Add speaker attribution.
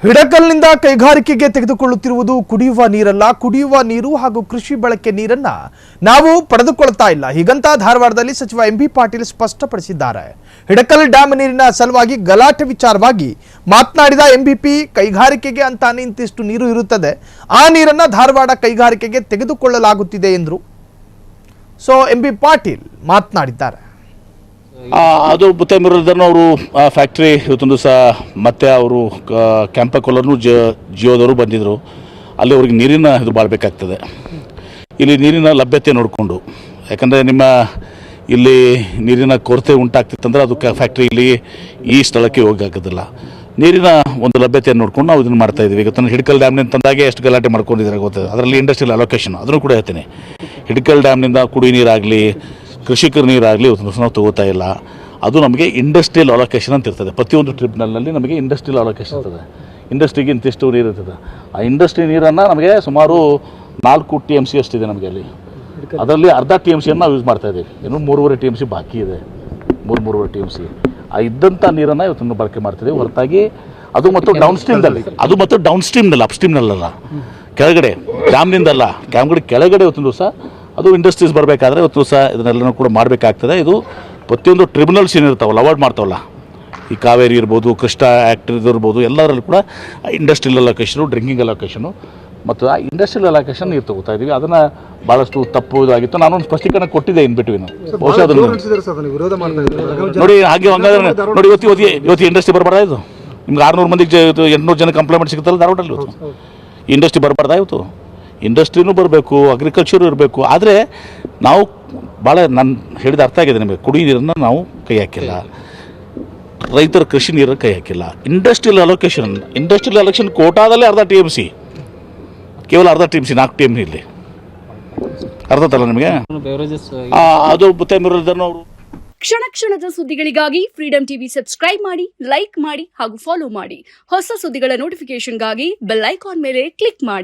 Speaker 1: ಹಿಡಕಲ್ನಿಂದ ಕೈಗಾರಿಕೆಗೆ ತೆಗೆದುಕೊಳ್ಳುತ್ತಿರುವುದು ಕುಡಿಯುವ ನೀರಲ್ಲ, ಕುಡಿಯುವ ನೀರು ಹಾಗೂ ಕೃಷಿ ಬಳಕೆ ನೀರನ್ನ ನಾವು ಪಡೆದುಕೊಳ್ಳುತ್ತಾ ಇಲ್ಲ. ಹೀಗಂತ ಧಾರವಾಡದಲ್ಲಿ ಸಚಿವ ಎಂಬಿ ಪಾಟೀಲ್ ಸ್ಪಷ್ಟಪಡಿಸಿದ್ದಾರೆ. ಹಿಡಕಲ್ ಡ್ಯಾಮ್ ನೀರಿನ ಸಲುವಾಗಿ ಗಲಾಟೆ ವಿಚಾರವಾಗಿ ಮಾತನಾಡಿದ ಎಂಬಿಪಿ, ಕೈಗಾರಿಕೆಗೆ ಅಂತಾನೆ ಇಂತಿಷ್ಟು ನೀರು ಇರುತ್ತದೆ, ಆ ನೀರನ್ನ ಧಾರವಾಡ ಕೈಗಾರಿಕೆಗೆ ತೆಗೆದುಕೊಳ್ಳಲಾಗುತ್ತಿದೆ ಎಂದರು. ಸೊ ಎಂಬಿ ಪಾಟೀಲ್ ಮಾತನಾಡಿದ್ದಾರೆ.
Speaker 2: ಅದು ಮುತ್ತಮಿರದನ್ನು ಅವರು ಫ್ಯಾಕ್ಟ್ರಿ ಇವತ್ತೊಂದು ದಿವಸ ಮತ್ತೆ ಅವರು ಕ್ಯಾಂಪಕೋಲನ್ನು ಜಿಯೋದವರು ಬಂದಿದ್ದರು. ಅಲ್ಲಿ ಅವ್ರಿಗೆ ನೀರಿನ ಇದು ಬಾಳ್ಬೇಕಾಗ್ತದೆ. ಇಲ್ಲಿ ನೀರಿನ ಲಭ್ಯತೆ ನೋಡಿಕೊಂಡು, ಯಾಕಂದರೆ ನಿಮ್ಮ ಇಲ್ಲಿ ನೀರಿನ ಕೊರತೆ ಉಂಟಾಗ್ತಿತ್ತಂದ್ರೆ ಅದು ಫ್ಯಾಕ್ಟ್ರಿ ಇಲ್ಲಿ ಈ ಸ್ಥಳಕ್ಕೆ ಹೋಗೋಕ್ಕಾಗೋದಿಲ್ಲ. ನೀರಿನ ಒಂದು ಲಭ್ಯತೆಯನ್ನು ನೋಡ್ಕೊಂಡು ನಾವು ಇದನ್ನು ಮಾಡ್ತಾ ಇದ್ದೀವಿ. ಇವತ್ತು ಹಿಡಕಲ್ ಡ್ಯಾಮ್ನಿಂದ ತಂದಾಗೆ ಎಷ್ಟು ಗಲಾಟೆ ಮಾಡ್ಕೊಂಡಿದ್ದಾರೆ ಗೊತ್ತಿದೆ. ಅದರಲ್ಲಿ ಇಂಡಸ್ಟ್ರಿಯಲ್ ಅಲೋಕೇಶನ್ ಅದನ್ನು ಕೂಡ ಹೇಳ್ತೀನಿ. ಹಿಡಕಲ್ ಡ್ಯಾಮ್ನಿಂದ ಕುಡಿ ನೀರಾಗಲಿ, ಕೃಷಿಕರ ನೀರಾಗಲಿ ಇವತ್ತು ನಾವು ತಗೋತಾ ಇಲ್ಲ. ಅದು ನಮಗೆ ಇಂಡಸ್ಟ್ರಿಯಲ್ ಅಲೋಕೇಶನ್ ಅಂತ ಇರ್ತದೆ. ಪ್ರತಿಯೊಂದು ಟ್ರಿಬ್ಯುನಲ್ನಲ್ಲಿ ನಮಗೆ ಇಂಡಸ್ಟ್ರಿಯಲ್ ಅಲೋಕೇಶನ್ ಇರ್ತದೆ. ಇಂಡಸ್ಟ್ರಿಗೆ ಇಂತಿಷ್ಟು ನೀರು ಇರ್ತದೆ. ಆ ಇಂಡಸ್ಟ್ರಿ ನೀರನ್ನು ನಮಗೆ ಸುಮಾರು 4 TMC ಅಷ್ಟಿದೆ ನಮಗೆ ಅಲ್ಲಿ. ಅದರಲ್ಲಿ ಅರ್ಧ TMCಯನ್ನು ನಾವು ಯೂಸ್ ಮಾಡ್ತಾ ಇದ್ದೀವಿ. ಇನ್ನು 3.5 TMC ಬಾಕಿ ಇದೆ. 3.5 TMC ಆ ಇದ್ದಂಥ ನೀರನ್ನು ಇವತ್ತು ಬಳಕೆ ಮಾಡ್ತಿದ್ದೀವಿ. ಹೊರತಾಗಿ ಅದು ಮತ್ತು ಡೌನ್ ಸ್ಟ್ರೀಮ್ನಲ್ಲಿ ಅಪ್ಸ್ಟ್ರೀಮ್ನಲ್ಲ, ಕೆಳಗಡೆ ಡ್ಯಾಮ್ನಿಂದಲ್ಲ, ಡ್ಯಾಮ್ಗಳ ಕೆಳಗಡೆ ಇವತ್ತೊಂದು ದಿವಸ ಅದು ಇಂಡಸ್ಟ್ರೀಸ್ ಬರಬೇಕಾದ್ರೆ ಇವತ್ತು ದಿವಸ ಇದನ್ನೆಲ್ಲನೂ ಕೂಡ ಮಾಡಬೇಕಾಗ್ತದೆ. ಇದು ಪ್ರತಿಯೊಂದು ಟ್ರಿಬ್ಯುನಲ್ಸ್ ಏನಿರ್ತಾವಲ್ಲ, ಅವಾರ್ಡ್ ಮಾಡ್ತಾವಲ್ಲ, ಈ ಕಾವೇರಿ ಇರ್ಬೋದು, ಕೃಷ್ಣ ಆ್ಯಕ್ಟ್ ಇರ್ಬೋದು, ಎಲ್ಲರಲ್ಲೂ ಕೂಡ ಇಂಡಸ್ಟ್ರಿಯಲ್ ಅಲೋಕೇಶನು, ಡ್ರಿಂಕಿಂಗ್ ಅಲೋಕೇಶನು ಮತ್ತು ಆ ಇಂಡಸ್ಟ್ರಿಯಲ್ ಅಲೋಕೇಶನ್ ನೀರು ತಗೋತಾ ಇದ್ದೀವಿ. ಅದನ್ನು ಭಾಳಷ್ಟು ತಪ್ಪು ಇದಾಗಿತ್ತು. ನಾನೊಂದು ಸ್ಪಷ್ಟೀಕರಣ ಕೊಟ್ಟಿದ್ದೆ ಇನ್ ಬಿಟ್ವೀನು. ಬಹುಶಃ ಅದನ್ನು ನೋಡಿ ಹಾಗೆ ಹಂಗಾದ್ರೆ ನೋಡಿ ಇವತ್ತು ಇಂಡಸ್ಟ್ರಿ ಬರಬಾರ್ದಾ? ಇದು ನಿಮ್ಗೆ 600 ಮಂದಿಗೆ 800 ಜನ ಕಂಪ್ಲೇಂಟ್ ಸಿಗುತ್ತಲ್ಲ ಧಾರವಾಡಲ್ಲಿ. ಇವತ್ತು ಇಂಡಸ್ಟ್ರಿ ಬರಬಾರ್ದಾ? ಇವತ್ತು ಇಂಡಸ್ಟ್ರಿನೂ ಬರಬೇಕು, ಅಗ್ರಿಕಲ್ಚರು ಇರಬೇಕು. ಆದರೆ ನಾವು ಭಾಳ ನಾನು ಹೇಳಿದ ಅರ್ಥ ಆಗಿದೆ ನಿಮಗೆ. ಕುಡಿ ನೀರನ್ನು ನಾವು ಕೈ ಹಾಕಿಲ್ಲ, ರೈತರ ಕೃಷಿ ನೀರನ್ನು ಕೈ ಹಾಕಿಲ್ಲ. ಇಂಡಸ್ಟ್ರಿಯಲ್ ಅಲೋಕೇಶನ್ ಕೋಟಾದಲ್ಲೇ ಅರ್ಧ TMC, ಕೇವಲ ಅರ್ಧ TMC, 4 TMC ಇಲ್ಲಿ ಅರ್ಧ ತಲ್ಲ ನಿಮಗೆ. ಅದು ಮುತ್ತಮಿರದನ್ನು ಅವರು
Speaker 3: ಕ್ಷಣ ಕ್ಷಣದ ಸುದ್ದಿಗಳಿಗಾಗಿ ಫ್ರೀಡಂ ಟಿವಿ ಸಬ್ಸ್ಕ್ರೈಬ್ ಮಾಡಿ, ಲೈಕ್ ಮಾಡಿ ಹಾಗೂ ಫಾಲೋ ಮಾಡಿ. ಹೊಸ ಸುದ್ದಿಗಳ ನೋಟಿಫಿಕೇಶನ್ಗಾಗಿ ಬೆಲ್ ಐಕಾನ್ ಮೇಲೆ ಕ್ಲಿಕ್ ಮಾಡಿ.